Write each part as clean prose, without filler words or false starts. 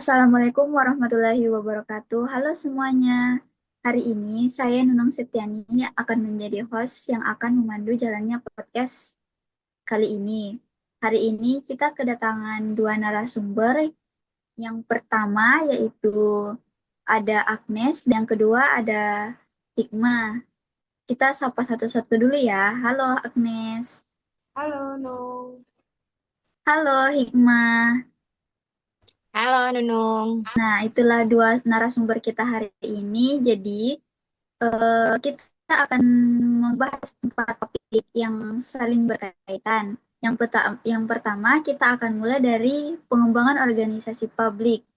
Assalamualaikum warahmatullahi wabarakatuh. Halo semuanya. Hari ini saya Nunung Septiani akan menjadi host yang akan memandu jalannya podcast kali ini. Hari ini kita kedatangan dua narasumber. Yang pertama yaitu ada Agnes, dan yang kedua ada Hikmah. Kita sapa satu-satu dulu ya. Halo Agnes. Halo, No. Halo Hikmah. Halo, Nunung. Nah, itulah dua narasumber kita hari ini. Jadi, kita akan membahas empat topik yang saling berkaitan. Yang pertama, kita akan mulai dari pengembangan organisasi publik.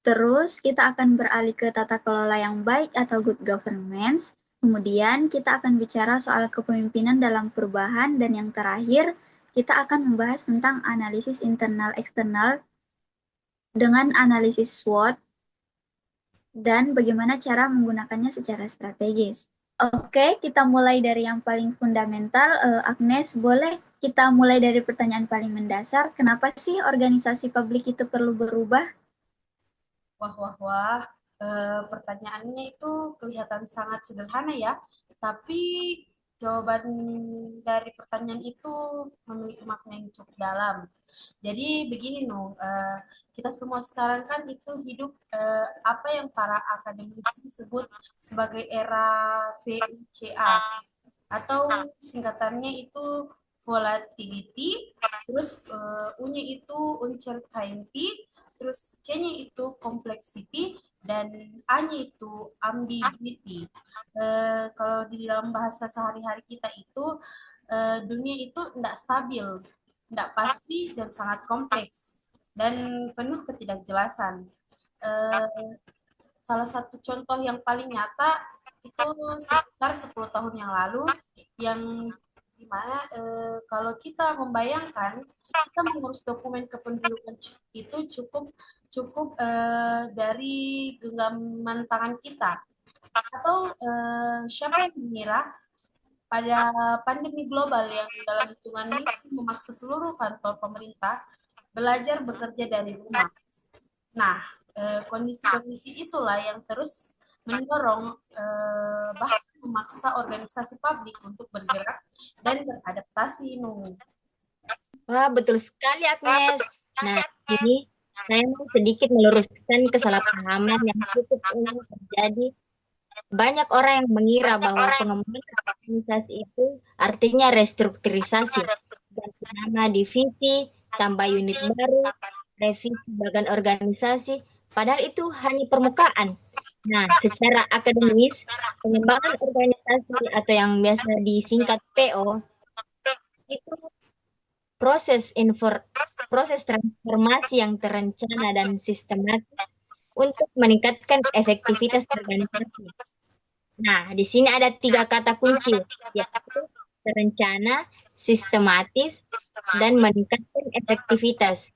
Terus, kita akan beralih ke tata kelola yang baik atau good governance. Kemudian, kita akan bicara soal kepemimpinan dalam perubahan. Dan yang terakhir, kita akan membahas tentang analisis internal eksternal dengan analisis SWOT dan bagaimana cara menggunakannya secara strategis. Oke, kita mulai dari yang paling fundamental. Agnes, boleh kita mulai dari pertanyaan paling mendasar. Kenapa sih organisasi publik itu perlu berubah? Wah, wah, wah. Pertanyaannya itu kelihatan sangat sederhana ya, tapi jawaban dari pertanyaan itu memiliki makna yang cukup dalam. Jadi begini, No. Kita semua sekarang kan itu hidup apa yang para akademisi sebut sebagai era VUCA, atau singkatannya itu volatility, terus U-nya itu uncertainty, terus C-nya itu complexity, dan A-nya itu ambiguity. Kalau di dalam bahasa sehari-hari kita itu dunia itu tidak stabil, tidak pasti, dan sangat kompleks dan penuh ketidakjelasan. Eh, Salah satu contoh yang paling nyata itu sekitar 10 tahun yang lalu, yang dimana kalau kita membayangkan kita mengurus dokumen kependudukan itu cukup cukup dari genggaman tangan kita, atau siapa yang mengira pada pandemi global yang dalam hitungan minggu memaksa seluruh kantor pemerintah belajar bekerja dari rumah. Nah, kondisi-kondisi itulah yang terus mendorong, bahkan memaksa organisasi publik untuk bergerak dan beradaptasi, Nu. Wah, betul sekali Agnes. Nah, ini saya mau sedikit meluruskan kesalahpahaman yang cukup umum terjadi. Banyak orang yang mengira bahwa pengembangan organisasi itu artinya restrukturisasi, ganti nama divisi, tambah unit baru, revisi bagian organisasi, padahal itu hanya permukaan. Nah, secara akademis, pengembangan organisasi atau yang biasa disingkat PO itu proses transformasi yang terencana dan sistematis untuk meningkatkan efektivitas organisasi. Nah, di sini ada tiga kata kunci, yaitu terencana, sistematis, dan meningkatkan efektivitas.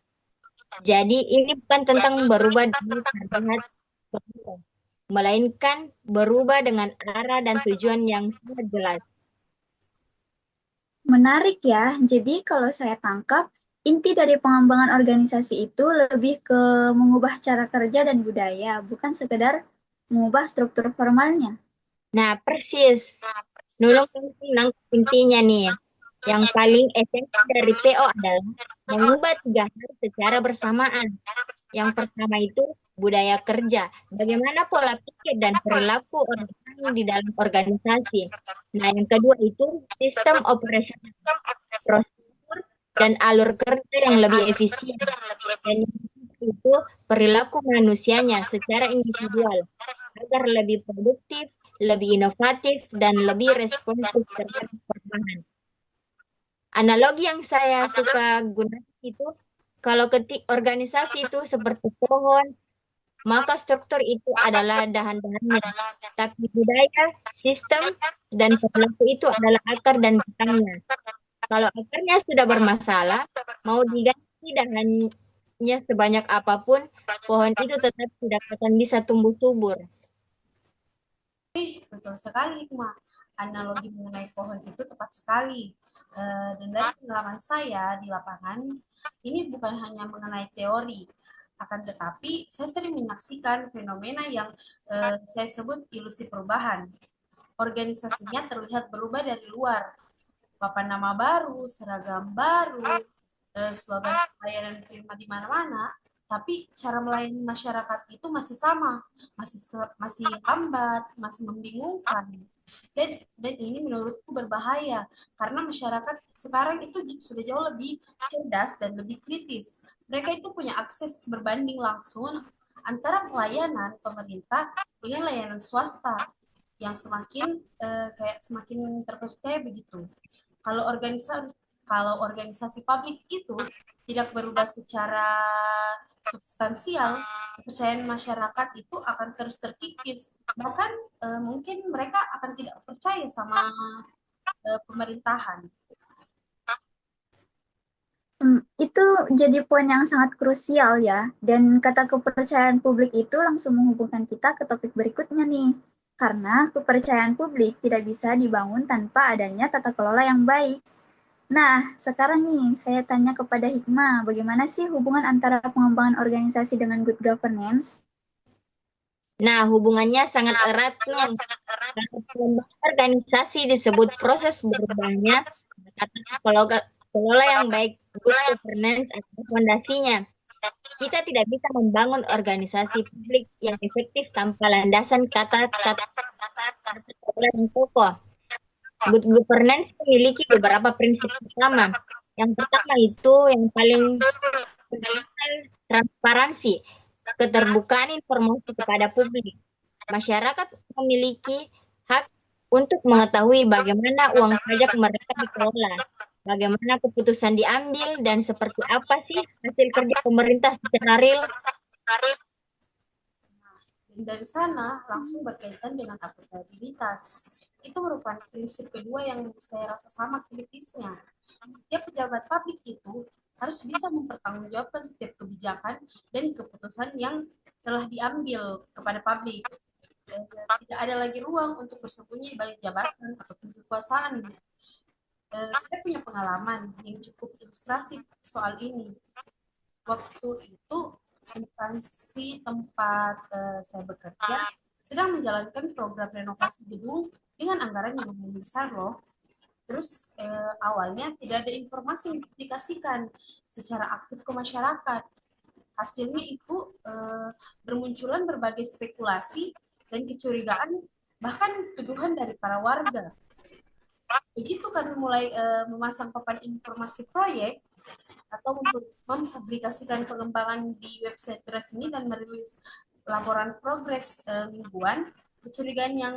Jadi ini bukan tentang berubah dari terlihat berubah, melainkan berubah dengan arah dan tujuan yang sangat jelas. Menarik ya. Jadi kalau saya tangkap, inti dari pengembangan organisasi itu lebih ke mengubah cara kerja dan budaya, bukan sekedar mengubah struktur formalnya. Nah, persis. Nulung menangkap intinya nih. Yang paling esensi dari PO adalah mengubah tiga hal secara bersamaan. Yang pertama itu budaya kerja. Bagaimana pola pikir dan perilaku orang di dalam organisasi. Nah, yang kedua itu sistem operasional, prosedur, dan alur kerja yang lebih efisien. Dan yang ketiga itu perilaku manusianya secara individual agar lebih produktif, lebih inovatif, dan lebih responsif terhadap perubahan. Analogi yang saya suka gunakan itu, kalau ketik organisasi itu seperti pohon, maka struktur itu adalah dahan-dahannya. Tapi budaya, sistem, dan perilaku itu adalah akar dan batangnya. Kalau akarnya sudah bermasalah, mau diganti dahannya sebanyak apapun, pohon itu tetap tidak akan bisa tumbuh subur. Betul sekali, Hikmah. Analogi mengenai pohon itu tepat sekali. Dan dari pengalaman saya di lapangan, ini bukan hanya mengenai teori, Akan tetapi, saya sering menyaksikan fenomena yang saya sebut ilusi perubahan. Organisasinya terlihat berubah dari luar, papan nama baru, seragam baru, slogan pelayanan prima di mana-mana, tapi cara melayani masyarakat itu masih sama, masih lambat, masih membingungkan. Dan ini menurutku berbahaya karena masyarakat sekarang itu sudah jauh lebih cerdas dan lebih kritis. Mereka itu punya akses berbanding langsung antara pelayanan pemerintah dengan layanan swasta yang semakin terpercaya begitu. Kalau organisasi publik itu tidak berubah secara substansial, kepercayaan masyarakat itu akan terus terkikis. Bahkan mungkin mereka akan tidak percaya sama pemerintahan. Itu jadi poin yang sangat krusial ya. Dan kata kepercayaan publik itu langsung menghubungkan kita ke topik berikutnya nih. Karena kepercayaan publik tidak bisa dibangun tanpa adanya tata kelola yang baik. Nah, sekarang nih saya tanya kepada Hikmah, bagaimana sih hubungan antara pengembangan organisasi dengan good governance? Nah, hubungannya sangat erat, Nung. Karena pengembangan organisasi disebut proses berubahnya tata kelola yang baik, good governance atau fondasinya. Kita tidak bisa membangun organisasi publik yang efektif tanpa landasan kata-kata kelola yang kokoh. Good governance memiliki beberapa prinsip utama. Yang pertama itu yang paling fundamental, transparansi, keterbukaan informasi kepada publik. Masyarakat memiliki hak untuk mengetahui bagaimana uang pajak mereka dikelola, bagaimana keputusan diambil, dan seperti apa sih hasil kerja pemerintah secara real. Dan dari sana langsung berkaitan dengan akuntabilitas. Itu merupakan prinsip kedua yang saya rasa sama kritisnya. Setiap pejabat publik itu harus bisa mempertanggungjawabkan setiap kebijakan dan keputusan yang telah diambil kepada publik. Tidak ada lagi ruang untuk bersembunyi di balik jabatan ataupun kekuasaan. Saya punya pengalaman yang cukup ilustrasi soal ini. Waktu itu instansi tempat saya bekerja sedang menjalankan program renovasi gedung dengan anggaran yang lumayan besar loh. Terus awalnya tidak ada informasi yang dipublikasikan secara aktif ke masyarakat. Hasilnya itu bermunculan berbagai spekulasi dan kecurigaan, bahkan tuduhan dari para warga. Begitu kami mulai memasang papan informasi proyek atau mempublikasikan pengembangan di website resmi dan merilis laporan progres mingguan, kecurigaan yang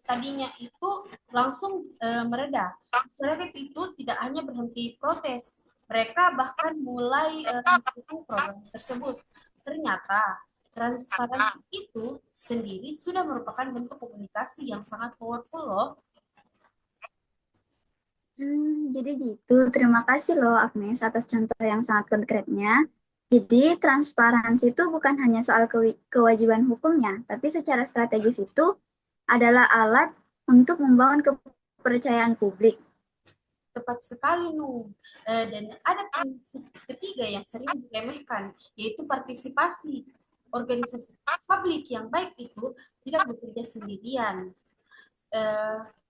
tadinya itu langsung mereda. Masyarakat itu tidak hanya berhenti protes, mereka bahkan mulai mendukung program tersebut. Ternyata transparansi itu sendiri sudah merupakan bentuk komunikasi yang sangat powerful loh. Jadi gitu. Terima kasih loh Agnes atas contoh yang sangat konkretnya. Jadi transparansi itu bukan hanya soal kewajiban hukumnya, tapi secara strategis itu adalah alat untuk membangun kepercayaan publik. Tepat sekali, Nung. Dan ada prinsip ketiga yang sering diremehkan, yaitu partisipasi. Organisasi publik yang baik itu tidak bekerja sendirian.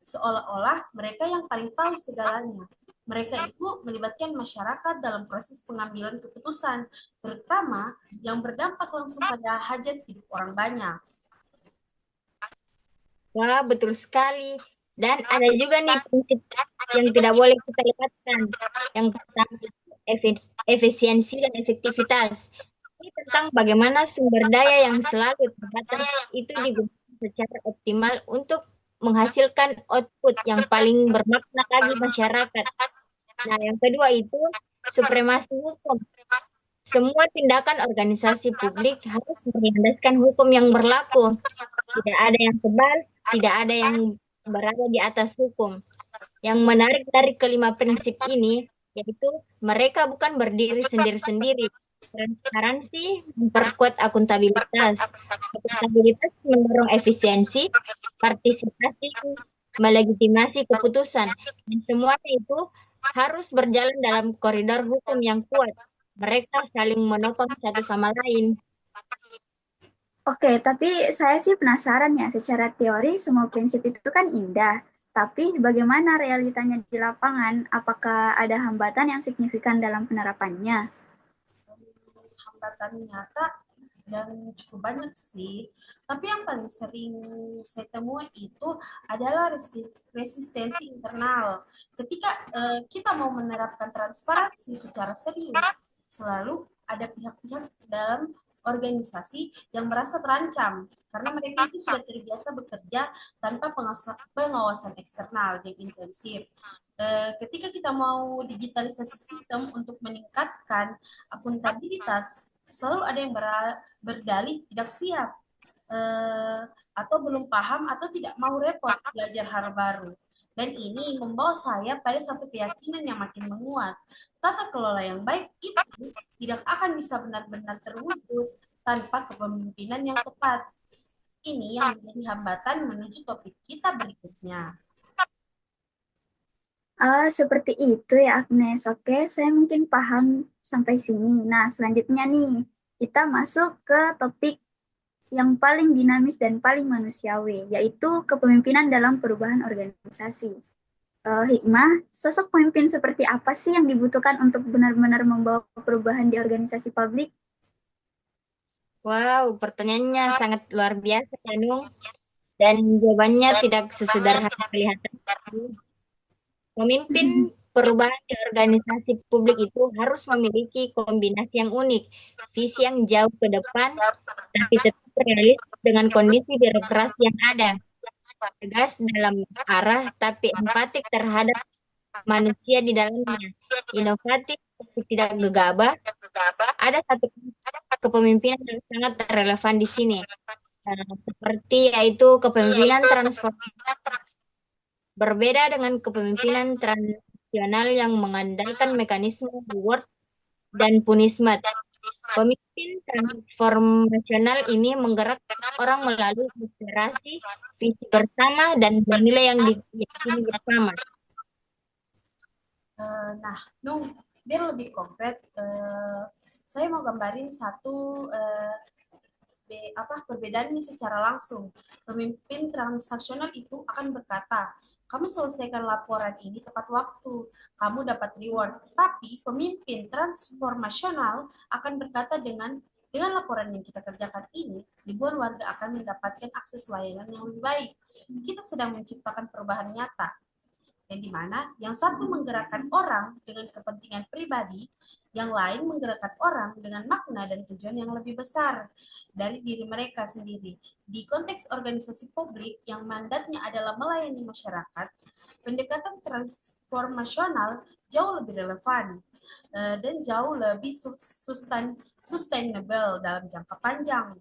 Seolah-olah mereka yang paling tahu segalanya. Mereka itu melibatkan masyarakat dalam proses pengambilan keputusan, terutama yang berdampak langsung pada hajat hidup orang banyak. Wah, betul sekali. Dan ada juga nih prinsip yang tidak boleh kita lewatkan. Yang pertama efisiensi dan efektivitas. Ini tentang bagaimana sumber daya yang selalu terbatas itu digunakan secara optimal untuk menghasilkan output yang paling bermakna bagi masyarakat. Nah, yang kedua itu supremasi hukum. Semua tindakan organisasi publik harus berlandaskan hukum yang berlaku. Tidak ada yang tebal, tidak ada yang berada di atas hukum. Yang menarik dari kelima prinsip ini, yaitu mereka bukan berdiri sendiri-sendiri. Transparansi memperkuat akuntabilitas. Akuntabilitas mendorong efisiensi, partisipasi, melegitimasi keputusan. Dan semuanya itu harus berjalan dalam koridor hukum yang kuat. Mereka saling menopang satu sama lain. Oke, tapi saya sih penasaran ya, secara teori semua prinsip itu kan indah, tapi bagaimana realitanya di lapangan? Apakah ada hambatan yang signifikan dalam penerapannya? Hambatan nyata dan cukup banyak sih. Tapi yang paling sering saya temui itu adalah resistensi internal. Ketika kita mau menerapkan transparansi secara serius, selalu ada pihak-pihak dalam organisasi yang merasa terancam karena mereka itu sudah terbiasa bekerja tanpa pengawasan eksternal yang intensif. Ketika kita mau digitalisasi sistem untuk meningkatkan akuntabilitas, selalu ada yang berdalih tidak siap, atau belum paham atau tidak mau repot belajar hal baru. Dan ini membawa saya pada satu keyakinan yang makin menguat. Tata kelola yang baik itu tidak akan bisa benar-benar terwujud tanpa kepemimpinan yang tepat. Ini yang menjadi hambatan menuju topik kita berikutnya. Seperti itu ya Agnes. Oke, saya mungkin paham sampai sini. Nah, selanjutnya nih, kita masuk ke topik yang paling dinamis dan paling manusiawi, yaitu kepemimpinan dalam perubahan organisasi. Hikmah, sosok pemimpin seperti apa sih yang dibutuhkan untuk benar-benar membawa perubahan di organisasi publik? Wow, pertanyaannya sangat luar biasa ya, Nung. Dan jawabannya tidak sesederhana kelihatan. Pemimpin perubahan di organisasi publik itu harus memiliki kombinasi yang unik, visi yang jauh ke depan, tapi tetap realistis dengan kondisi birokrasi yang ada. Tegas dalam arah, tapi empatik terhadap manusia di dalamnya. Inovatif, tapi tidak gegabah. Ada satu kepemimpinan yang sangat relevan di sini, seperti yaitu kepemimpinan transformasi. Berbeda dengan kepemimpinan tradisional yang mengandalkan mekanisme reward dan punishment. Pemimpin transformasional ini menggerakkan orang melalui inspirasi, visi bersama, dan nilai yang diyakini bersama. Nah, Nung, biar lebih konkret, saya mau gambarin satu perbedaannya secara langsung. Pemimpin transaksional itu akan berkata, kamu selesaikan laporan ini tepat waktu, kamu dapat reward. Tapi pemimpin transformasional akan berkata dengan laporan yang kita kerjakan ini, ribuan warga akan mendapatkan akses layanan yang lebih baik. Kita sedang menciptakan perubahan nyata, yang dimana yang satu menggerakkan orang dengan kepentingan pribadi, yang lain menggerakkan orang dengan makna dan tujuan yang lebih besar dari diri mereka sendiri. Di konteks organisasi publik yang mandatnya adalah melayani masyarakat, pendekatan transformasional jauh lebih relevan dan jauh lebih sustainable dalam jangka panjang.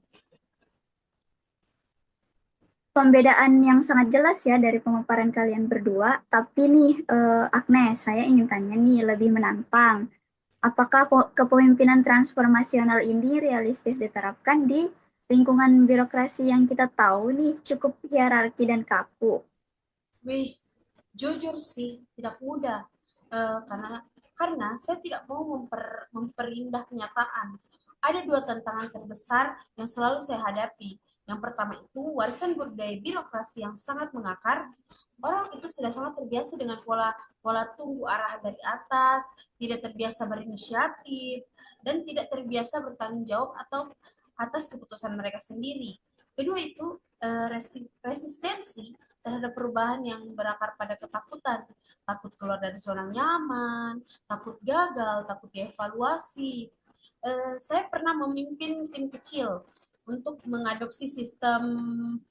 Pembedaan yang sangat jelas ya dari pemaparan kalian berdua, tapi nih Agnes, saya ingin tanya nih lebih menantang. Apakah kepemimpinan transformasional ini realistis diterapkan di lingkungan birokrasi yang kita tahu nih cukup hierarki dan kaku? Wih, jujur sih tidak mudah. Karena saya tidak mau memperindah kenyataan. Ada dua tantangan terbesar yang selalu saya hadapi. Yang pertama itu warisan budaya birokrasi yang sangat mengakar. Orang itu sudah sangat terbiasa dengan pola tunggu arah dari atas, tidak terbiasa berinisiatif, dan tidak terbiasa bertanggung jawab atau atas keputusan mereka sendiri. Kedua itu resistensi terhadap perubahan yang berakar pada ketakutan, takut keluar dari zona nyaman, takut gagal, takut dievaluasi. Saya pernah memimpin tim kecil untuk mengadopsi sistem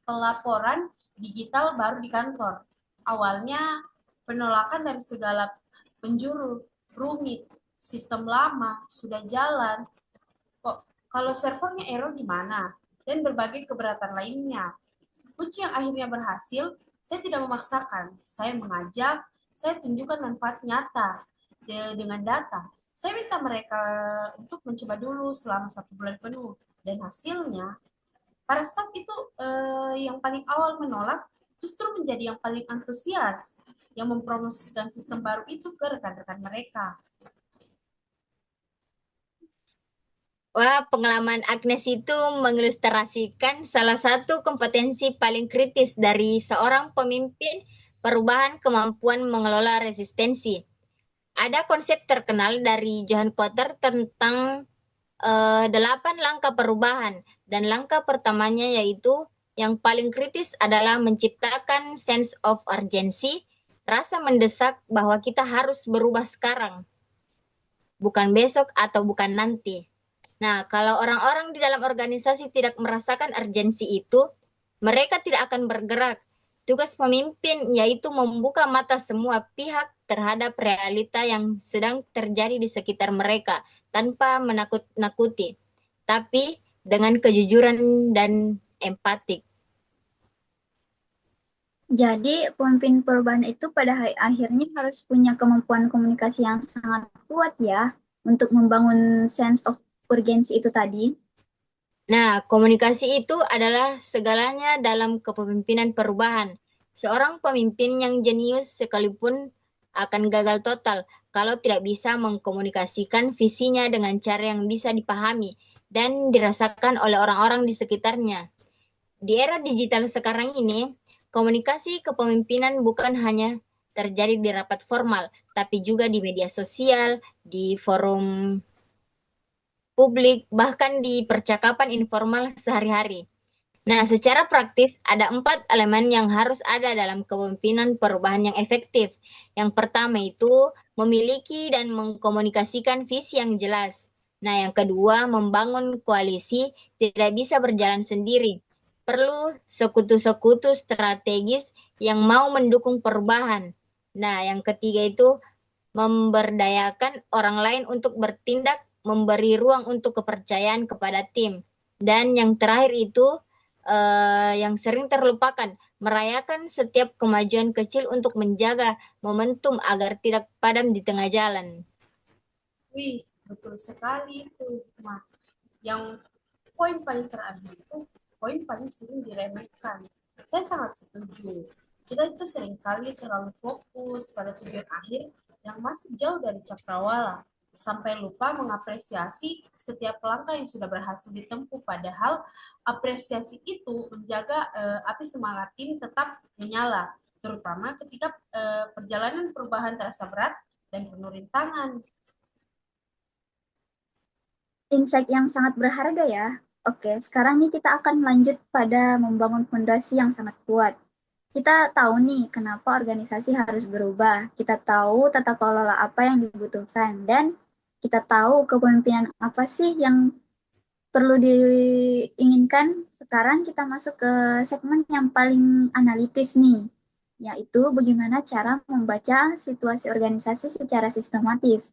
pelaporan digital baru di kantor. Awalnya penolakan dari segala penjuru, rumit, sistem lama, sudah jalan, kok kalau servernya error gimana, dan berbagai keberatan lainnya. Kunci yang akhirnya berhasil, saya tidak memaksakan, saya mengajak, saya tunjukkan manfaat nyata dengan data. Saya minta mereka untuk mencoba dulu selama 1 bulan penuh. Dan hasilnya, para staf itu yang paling awal menolak, justru menjadi yang paling antusias, yang mempromosikan sistem baru itu ke rekan-rekan mereka. Wah, pengalaman Agnes itu mengilustrasikan salah satu kompetensi paling kritis dari seorang pemimpin perubahan kemampuan mengelola resistensi. Ada konsep terkenal dari John Kotter tentang 8 langkah perubahan. Dan langkah pertamanya yaitu yang paling kritis adalah menciptakan sense of urgency, rasa mendesak bahwa kita harus berubah sekarang, bukan besok atau bukan nanti. Nah, kalau orang-orang di dalam organisasi tidak merasakan urgensi itu, mereka tidak akan bergerak. Tugas pemimpin yaitu membuka mata semua pihak terhadap realita yang sedang terjadi di sekitar mereka tanpa menakut-nakuti, tapi dengan kejujuran dan empatik. Jadi pemimpin perubahan itu pada akhirnya harus punya kemampuan komunikasi yang sangat kuat ya untuk membangun sense of urgency itu tadi. Nah, komunikasi itu adalah segalanya dalam kepemimpinan perubahan. Seorang pemimpin yang jenius sekalipun akan gagal total kalau tidak bisa mengkomunikasikan visinya dengan cara yang bisa dipahami dan dirasakan oleh orang-orang di sekitarnya. Di era digital sekarang ini, komunikasi kepemimpinan bukan hanya terjadi di rapat formal, tapi juga di media sosial, di forum publik, bahkan di percakapan informal sehari-hari. Nah, secara praktis ada 4 elemen yang harus ada dalam kepemimpinan perubahan yang efektif. Yang pertama itu memiliki dan mengkomunikasikan visi yang jelas. Nah, yang kedua membangun koalisi tidak bisa berjalan sendiri. Perlu sekutu-sekutu strategis yang mau mendukung perubahan. Nah, yang ketiga itu memberdayakan orang lain untuk bertindak, memberi ruang untuk kepercayaan kepada tim. Dan yang terakhir itu yang sering terlupakan, merayakan setiap kemajuan kecil untuk menjaga momentum agar tidak padam di tengah jalan. Wih, betul sekali itu, Hikmah. Yang poin paling terakhir itu poin paling sering diremehkan. Saya sangat setuju. Kita itu seringkali terlalu fokus pada tujuan akhir yang masih jauh dari cakrawala, sampai lupa mengapresiasi setiap langkah yang sudah berhasil ditempuh. Padahal apresiasi itu menjaga api semangat tim tetap menyala, terutama ketika perjalanan perubahan terasa berat dan penuh rintangan. Insight yang sangat berharga ya. Oke, sekarang nih kita akan lanjut pada membangun fondasi yang sangat kuat. Kita tahu nih kenapa organisasi harus berubah. Kita tahu tata kelola apa yang dibutuhkan dan kita tahu kepemimpinan apa sih yang perlu diinginkan. Sekarang kita masuk ke segmen yang paling analitis nih, yaitu bagaimana cara membaca situasi organisasi secara sistematis.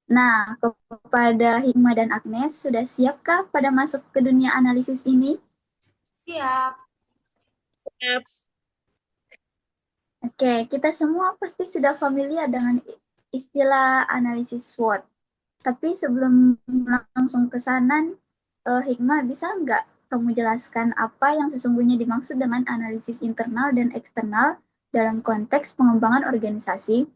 Nah, kepada Hikmah dan Agnes, sudah siapkah pada masuk ke dunia analisis ini? Siap. Oke, kita semua pasti sudah familiar dengan istilah analisis SWOT. Tapi sebelum langsung ke sana, Hikmah bisa nggak kamu jelaskan apa yang sesungguhnya dimaksud dengan analisis internal dan eksternal dalam konteks pengembangan organisasi?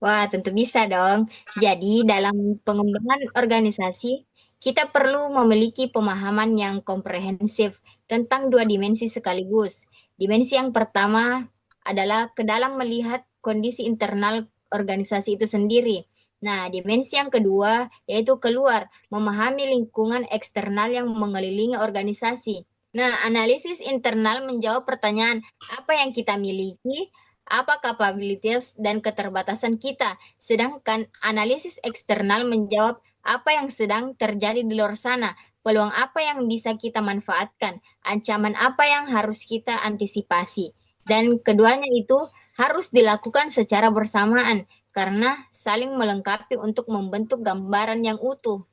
Wah, tentu bisa dong. Jadi, dalam pengembangan organisasi, kita perlu memiliki pemahaman yang komprehensif tentang 2 dimensi sekaligus. Dimensi yang pertama adalah ke dalam melihat kondisi internal organisasi itu sendiri. Nah, dimensi yang kedua yaitu keluar, memahami lingkungan eksternal yang mengelilingi organisasi. Nah, analisis internal menjawab pertanyaan apa yang kita miliki, apa kapabilitas dan keterbatasan kita. Sedangkan analisis eksternal menjawab apa yang sedang terjadi di luar sana, peluang apa yang bisa kita manfaatkan, ancaman apa yang harus kita antisipasi. Dan keduanya itu harus dilakukan secara bersamaan karena saling melengkapi untuk membentuk gambaran yang utuh.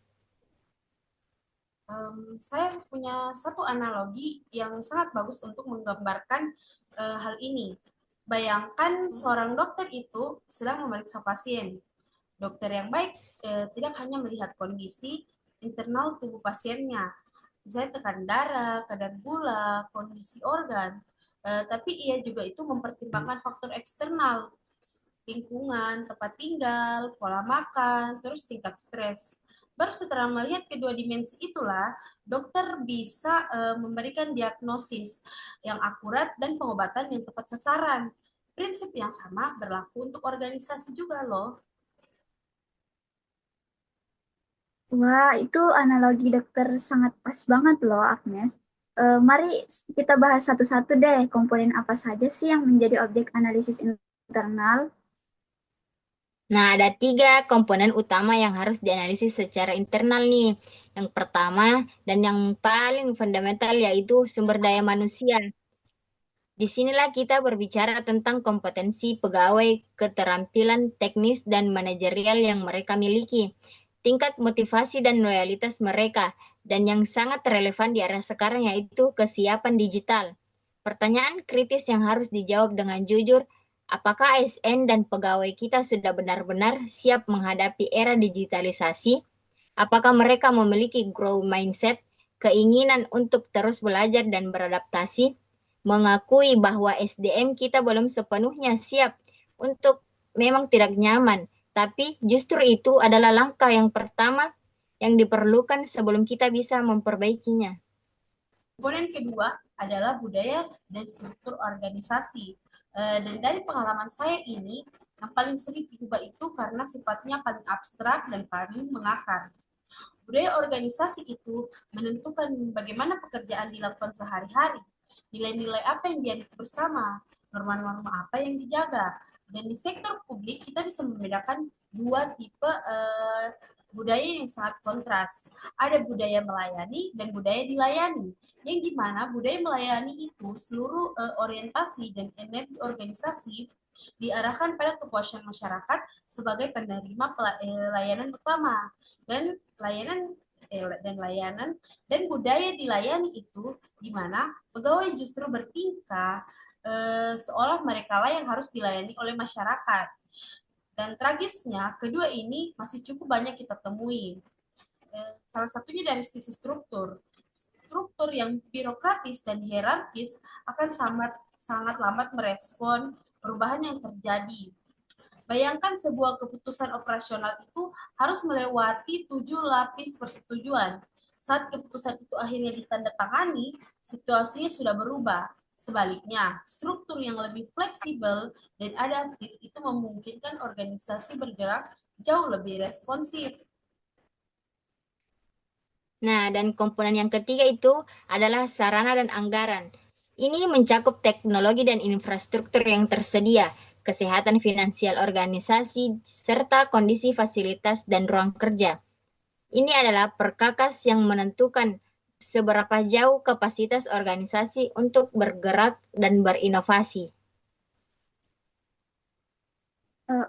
Saya punya satu analogi yang sangat bagus untuk menggambarkan hal ini. Bayangkan seorang dokter itu sedang memeriksa pasien. Dokter yang baik tidak hanya melihat kondisi internal tubuh pasiennya, misalnya tekan darah, kadar gula, kondisi organ, tapi ia juga itu mempertimbangkan faktor eksternal, lingkungan, tempat tinggal, pola makan, terus tingkat stres. Baru setelah melihat kedua dimensi itulah, dokter bisa memberikan diagnosis yang akurat dan pengobatan yang tepat sasaran. Prinsip yang sama berlaku untuk organisasi juga loh. Wah, itu analogi dokter sangat pas banget loh, Agnes. Mari kita bahas satu-satu deh, komponen apa saja sih yang menjadi objek analisis internal? Nah, ada 3 komponen utama yang harus dianalisis secara internal nih. Yang pertama dan yang paling fundamental yaitu sumber daya manusia. Disinilah kita berbicara tentang kompetensi pegawai, keterampilan teknis dan manajerial yang mereka miliki, tingkat motivasi dan loyalitas mereka, dan yang sangat relevan di era sekarang yaitu kesiapan digital. Pertanyaan kritis yang harus dijawab dengan jujur, apakah ASN dan pegawai kita sudah benar-benar siap menghadapi era digitalisasi? Apakah mereka memiliki growth mindset, keinginan untuk terus belajar dan beradaptasi? Mengakui bahwa SDM kita belum sepenuhnya siap untuk memang tidak nyaman, tapi justru itu adalah langkah yang pertama yang diperlukan sebelum kita bisa memperbaikinya. Komponen kedua adalah budaya dan struktur organisasi. Dan dari pengalaman saya ini, yang paling sulit diubah itu karena sifatnya paling abstrak dan paling mengakar. Budaya organisasi itu menentukan bagaimana pekerjaan dilakukan sehari-hari, nilai-nilai apa yang dianut bersama, norma-norma apa yang dijaga. Dan di sektor publik kita bisa membedakan dua tipe budaya yang sangat kontras. Ada budaya melayani dan budaya dilayani. Yang dimana budaya melayani itu seluruh orientasi dan energi organisasi diarahkan pada kepuasan masyarakat sebagai penerima layanan utama dan layanan dan budaya dilayani itu di mana pegawai justru bertingkah seolah mereka lah yang harus dilayani oleh masyarakat. Dan tragisnya, kedua ini masih cukup banyak kita temui. Salah satunya dari sisi struktur. Struktur yang birokratis dan hierarkis akan sangat lambat merespon perubahan yang terjadi. Bayangkan sebuah keputusan operasional itu harus melewati 7 lapis persetujuan. Saat keputusan itu akhirnya ditandatangani, situasinya sudah berubah. Sebaliknya, struktur yang lebih fleksibel dan adaptif itu memungkinkan organisasi bergerak jauh lebih responsif. Nah, dan komponen yang ketiga itu adalah sarana dan anggaran. Ini mencakup teknologi dan infrastruktur yang tersedia, kesehatan finansial organisasi, serta kondisi fasilitas dan ruang kerja. Ini adalah perkakas yang menentukan seberapa jauh kapasitas organisasi untuk bergerak dan berinovasi.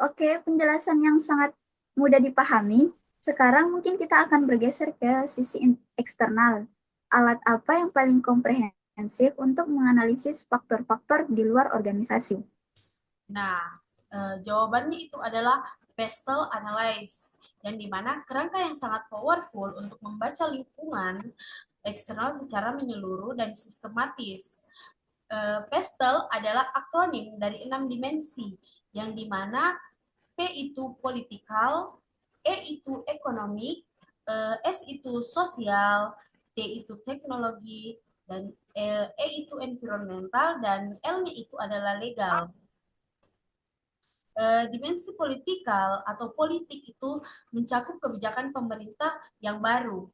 Oke, penjelasan yang sangat mudah dipahami. Sekarang mungkin kita akan bergeser ke sisi eksternal. Alat apa yang paling komprehensif untuk menganalisis faktor-faktor di luar organisasi? Nah, jawabannya itu adalah pestle analysis, yang dimana kerangka yang sangat powerful untuk membaca lingkungan eksternal secara menyeluruh dan sistematis. Pestle adalah akronim dari 6 dimensi, yang dimana P itu politikal, E itu ekonomi, S itu sosial, T itu teknologi, dan E itu environmental, dan L-nya itu adalah legal. Dimensi politikal atau politik itu mencakup kebijakan pemerintah yang baru,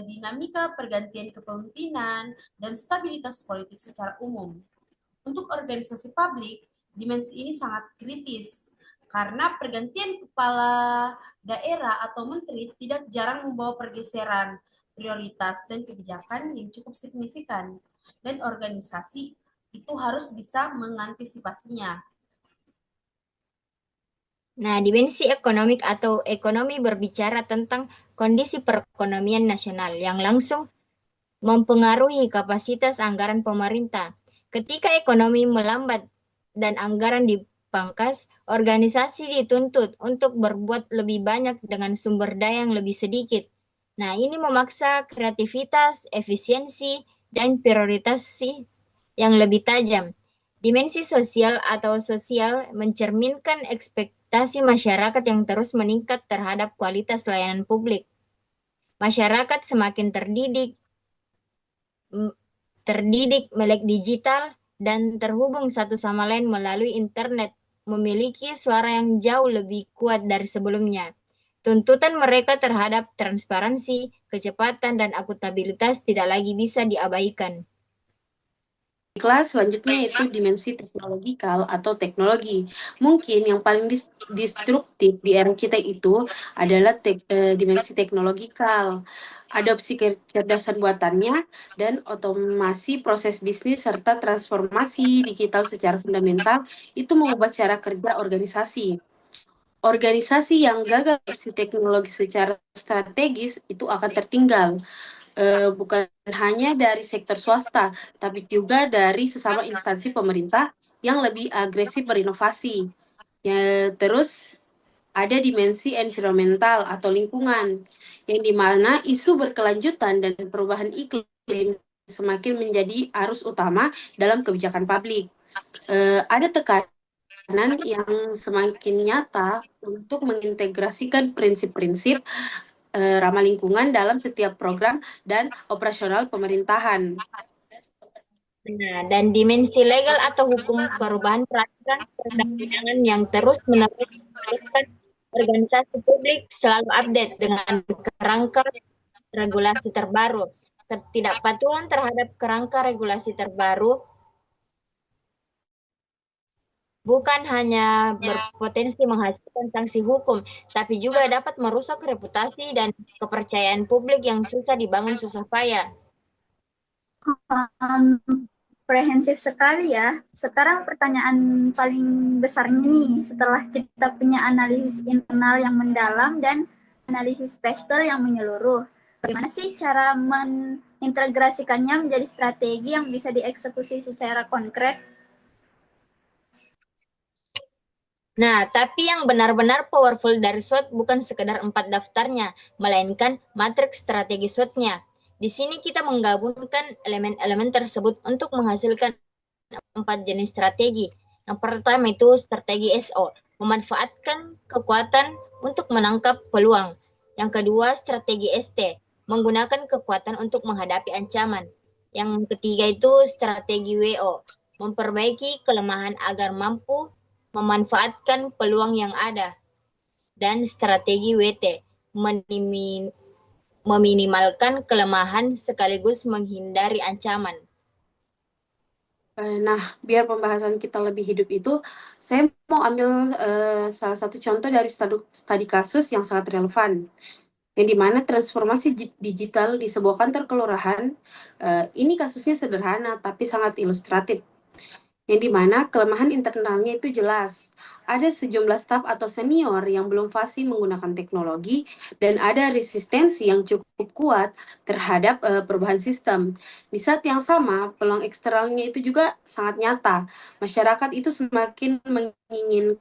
dinamika pergantian kepemimpinan, dan stabilitas politik secara umum. Untuk organisasi publik, dimensi ini sangat kritis karena pergantian kepala daerah atau menteri tidak jarang membawa pergeseran prioritas dan kebijakan yang cukup signifikan, dan organisasi itu harus bisa mengantisipasinya. Nah, dimensi ekonomik atau ekonomi berbicara tentang kondisi perekonomian nasional yang langsung mempengaruhi kapasitas anggaran pemerintah. Ketika ekonomi melambat dan anggaran dipangkas, organisasi dituntut untuk berbuat lebih banyak dengan sumber daya yang lebih sedikit. Nah, ini memaksa kreativitas, efisiensi, dan prioritasi yang lebih tajam. Dimensi sosial atau sosial mencerminkan ekspektasi masyarakat yang terus meningkat terhadap kualitas layanan publik. Masyarakat semakin terdidik melek digital dan terhubung satu sama lain melalui internet, memiliki suara yang jauh lebih kuat dari sebelumnya. Tuntutan mereka terhadap transparansi, kecepatan, dan akuntabilitas tidak lagi bisa diabaikan. Kelas selanjutnya itu dimensi teknologikal atau teknologi. Mungkin yang paling disruptif di era kita itu adalah dimensi teknologikal. Adopsi kecerdasan buatannya dan otomasi proses bisnis serta transformasi digital secara fundamental itu mengubah cara kerja organisasi. Organisasi yang gagal adopsi teknologi secara strategis itu akan tertinggal. Bukan hanya dari sektor swasta, tapi juga dari sesama instansi pemerintah yang lebih agresif berinovasi. Ya, terus ada dimensi environmental atau lingkungan, yang dimana isu berkelanjutan dan perubahan iklim semakin menjadi arus utama dalam kebijakan publik. Ada tekanan yang semakin nyata untuk mengintegrasikan prinsip-prinsip ramah lingkungan dalam setiap program dan operasional pemerintahan. Nah, dan dimensi legal atau hukum perubahan peraturan perundang-undangan yang terus-menerus meneruskan organisasi publik selalu update dengan kerangka regulasi terbaru. Ketidakpatuhan terhadap kerangka regulasi terbaru bukan hanya berpotensi menghasilkan sanksi hukum, tapi juga dapat merusak reputasi dan kepercayaan publik yang susah dibangun susah payah. Komprehensif sekali ya. Sekarang pertanyaan paling besarnya nih, setelah kita punya analisis internal yang mendalam dan analisis pestel yang menyeluruh, bagaimana sih cara mengintegrasikannya menjadi strategi yang bisa dieksekusi secara konkret? Nah, tapi yang benar-benar powerful dari SWOT bukan sekedar 4 daftarnya, melainkan matriks strategi SWOT-nya. Di sini kita menggabungkan elemen-elemen tersebut untuk menghasilkan 4 jenis strategi. Yang pertama itu strategi SO, memanfaatkan kekuatan untuk menangkap peluang. Yang kedua, strategi ST, menggunakan kekuatan untuk menghadapi ancaman. Yang ketiga itu strategi WO, memperbaiki kelemahan agar mampu memanfaatkan peluang yang ada. Dan strategi WT, meminimalkan kelemahan sekaligus menghindari ancaman. Nah, biar pembahasan kita lebih hidup itu, saya mau ambil salah satu contoh dari studi kasus yang sangat relevan, yang dimana transformasi digital di sebuah kantor kelurahan, ini kasusnya sederhana tapi sangat ilustratif, yang dimana kelemahan internalnya itu jelas. Ada sejumlah staf atau senior yang belum fasih menggunakan teknologi dan ada resistensi yang cukup kuat terhadap perubahan sistem. Di saat yang sama, peluang eksternalnya itu juga sangat nyata. Masyarakat itu semakin menginginkan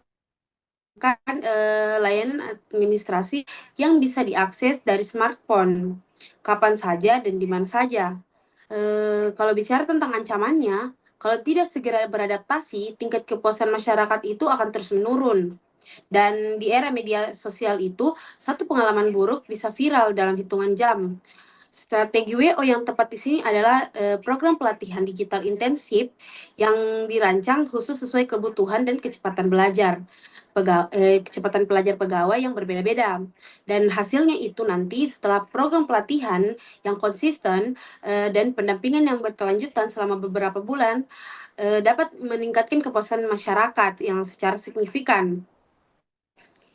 layanan administrasi yang bisa diakses dari smartphone, kapan saja dan di mana saja. Kalau bicara tentang ancamannya, kalau tidak segera beradaptasi, tingkat kepuasan masyarakat itu akan terus menurun. Dan di era media sosial itu, satu pengalaman buruk bisa viral dalam hitungan jam. Strategi WO yang tepat di sini adalah program pelatihan digital intensif yang dirancang khusus sesuai kebutuhan dan kecepatan belajar. Kecepatan pelajar pegawai yang berbeda-beda. Dan hasilnya itu nanti setelah program pelatihan yang konsisten dan pendampingan yang berkelanjutan selama beberapa bulan dapat meningkatkan kepuasan masyarakat yang secara signifikan.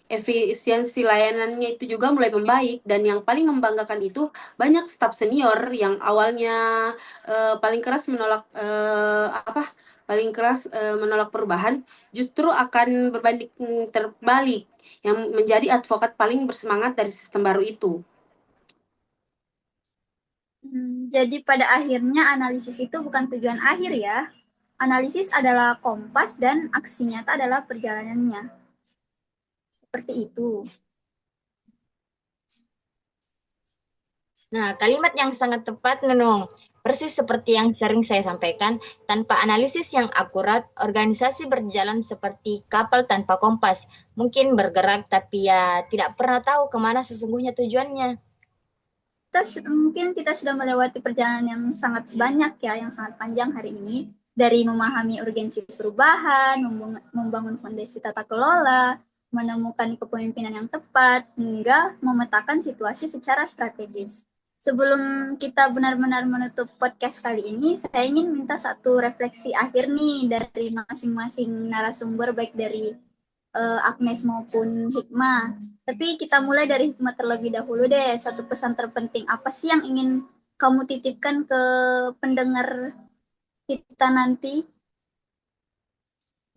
Efisiensi layanannya itu juga mulai membaik, dan yang paling membanggakan itu banyak staf senior yang awalnya paling keras menolak perubahan justru akan berbanding terbalik yang menjadi advokat paling bersemangat dari sistem baru itu. Jadi pada akhirnya analisis itu bukan tujuan akhir ya. Analisis adalah kompas dan aksi nyata adalah perjalanannya. Seperti itu. Nah, kalimat yang sangat tepat, Nunung. Persis seperti yang sering saya sampaikan, tanpa analisis yang akurat, organisasi berjalan seperti kapal tanpa kompas. Mungkin bergerak, tapi ya tidak pernah tahu kemana sesungguhnya tujuannya. mungkin kita sudah melewati perjalanan yang sangat banyak ya, yang sangat panjang hari ini. Dari memahami urgensi perubahan, membangun fondasi tata kelola, menemukan kepemimpinan yang tepat, hingga memetakan situasi secara strategis. Sebelum kita benar-benar menutup podcast kali ini, saya ingin minta satu refleksi akhir nih dari masing-masing narasumber, baik dari Agnes maupun Hikmah. Tapi kita mulai dari Hikmah terlebih dahulu deh. Satu pesan terpenting apa sih yang ingin kamu titipkan ke pendengar kita nanti?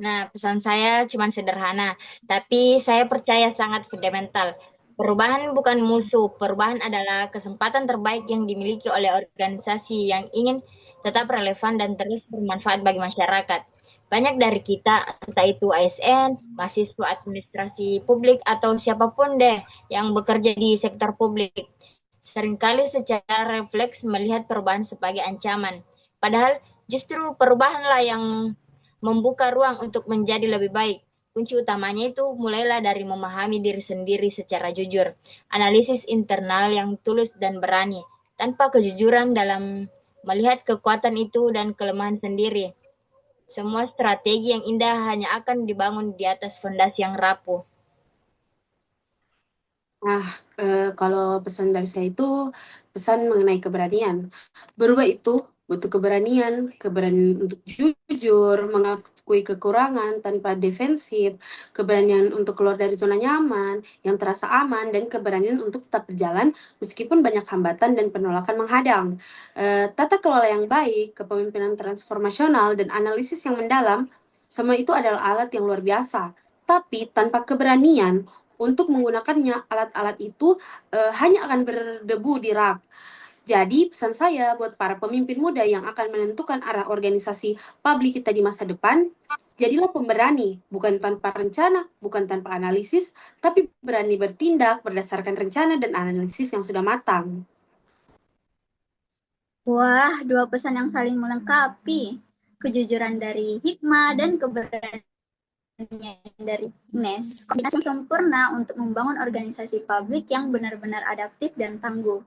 Nah, pesan saya cuma sederhana, tapi saya percaya sangat fundamental. Perubahan bukan musuh, perubahan adalah kesempatan terbaik yang dimiliki oleh organisasi yang ingin tetap relevan dan terus bermanfaat bagi masyarakat. Banyak dari kita, entah itu ASN, mahasiswa administrasi publik, atau siapapun deh yang bekerja di sektor publik, seringkali secara refleks melihat perubahan sebagai ancaman. Padahal justru perubahanlah yang membuka ruang untuk menjadi lebih baik. Kunci utamanya itu mulailah dari memahami diri sendiri secara jujur, analisis internal yang tulus dan berani, tanpa kejujuran dalam melihat kekuatan itu dan kelemahan sendiri. Semua strategi yang indah hanya akan dibangun di atas fondasi yang rapuh. Nah, kalau pesan dari saya itu pesan mengenai keberanian. Berubah itu butuh keberanian untuk jujur, mengakui kekurangan tanpa defensif, keberanian untuk keluar dari zona nyaman yang terasa aman, dan keberanian untuk tetap berjalan meskipun banyak hambatan dan penolakan menghadang. Tata kelola yang baik, kepemimpinan transformasional, dan analisis yang mendalam, semua itu adalah alat yang luar biasa. Tapi tanpa keberanian untuk menggunakannya, alat-alat itu hanya akan berdebu di rak. Jadi pesan saya buat para pemimpin muda yang akan menentukan arah organisasi publik kita di masa depan, jadilah pemberani, bukan tanpa rencana, bukan tanpa analisis, tapi berani bertindak berdasarkan rencana dan analisis yang sudah matang. Wah, dua pesan yang saling melengkapi. Kejujuran dari Hikmah dan keberanian dari Agnes, kombinasi yang sempurna untuk membangun organisasi publik yang benar-benar adaptif dan tangguh.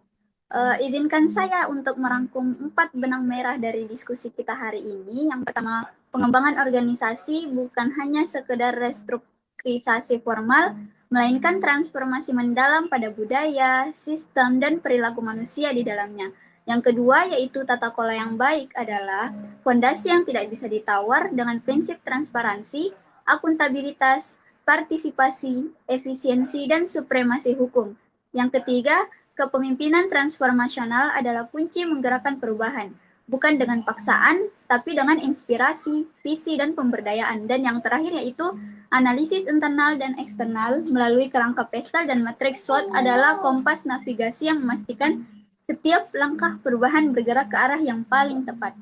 Izinkan saya untuk merangkum 4 benang merah dari diskusi kita hari ini. Yang pertama, pengembangan organisasi bukan hanya sekedar restrukturisasi formal, melainkan transformasi mendalam pada budaya, sistem, dan perilaku manusia di dalamnya. Yang kedua, yaitu tata kelola yang baik adalah fondasi yang tidak bisa ditawar dengan prinsip transparansi, akuntabilitas, partisipasi, efisiensi, dan supremasi hukum. Yang ketiga, kepemimpinan transformasional adalah kunci menggerakkan perubahan, bukan dengan paksaan, tapi dengan inspirasi, visi, dan pemberdayaan. Dan yang terakhir yaitu analisis internal dan eksternal melalui kerangka PESTEL dan matriks SWOT adalah kompas navigasi yang memastikan setiap langkah perubahan bergerak ke arah yang paling tepat.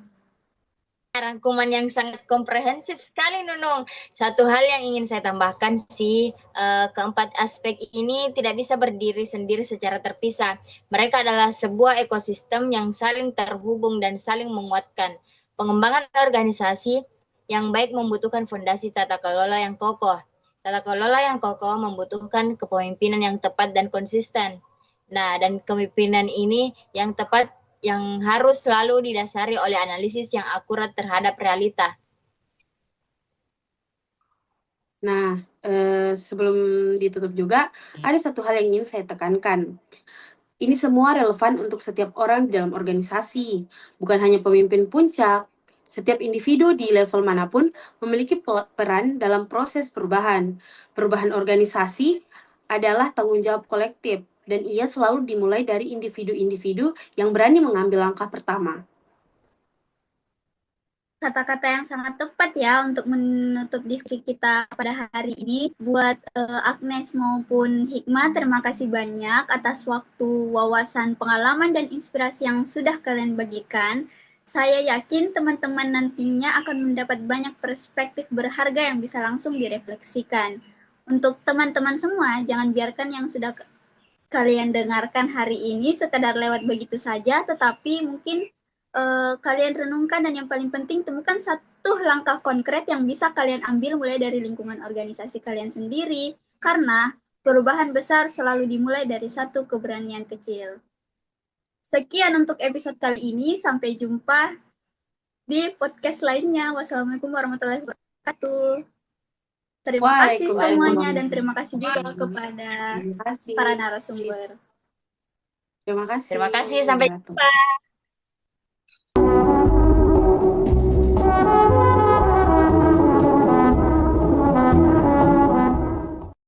Rangkuman yang sangat komprehensif sekali, Nunung. Satu hal yang ingin saya tambahkan sih, keempat aspek ini tidak bisa berdiri sendiri secara terpisah. Mereka adalah sebuah ekosistem yang saling terhubung dan saling menguatkan. Pengembangan organisasi yang baik membutuhkan fondasi tata kelola yang kokoh. Tata kelola yang kokoh membutuhkan kepemimpinan yang tepat dan konsisten. Nah, dan kepemimpinan ini yang tepat yang harus selalu didasari oleh analisis yang akurat terhadap realita. Nah, sebelum ditutup juga, ada satu hal yang ingin saya tekankan. Ini semua relevan untuk setiap orang di dalam organisasi, bukan hanya pemimpin puncak. Setiap individu di level manapun memiliki peran dalam proses perubahan. Perubahan organisasi adalah tanggung jawab kolektif, dan ia selalu dimulai dari individu-individu yang berani mengambil langkah pertama. Kata-kata yang sangat tepat ya untuk menutup diskusi kita pada hari ini. Buat Agnes maupun Hikmah, terima kasih banyak atas waktu, wawasan, pengalaman, dan inspirasi yang sudah kalian bagikan. Saya yakin teman-teman nantinya akan mendapat banyak perspektif berharga yang bisa langsung direfleksikan. Untuk teman-teman semua, jangan biarkan yang sudah kalian dengarkan hari ini sekedar lewat begitu saja, tetapi mungkin kalian renungkan, dan yang paling penting temukan satu langkah konkret yang bisa kalian ambil mulai dari lingkungan organisasi kalian sendiri, karena perubahan besar selalu dimulai dari satu keberanian kecil. Sekian untuk episode kali ini. Sampai jumpa di podcast lainnya. Wassalamualaikum warahmatullahi wabarakatuh. Terima kasih semuanya dan terima kasih juga kepada Terima kasih. para narasumber. Terima kasih. Terima kasih, sampai jumpa.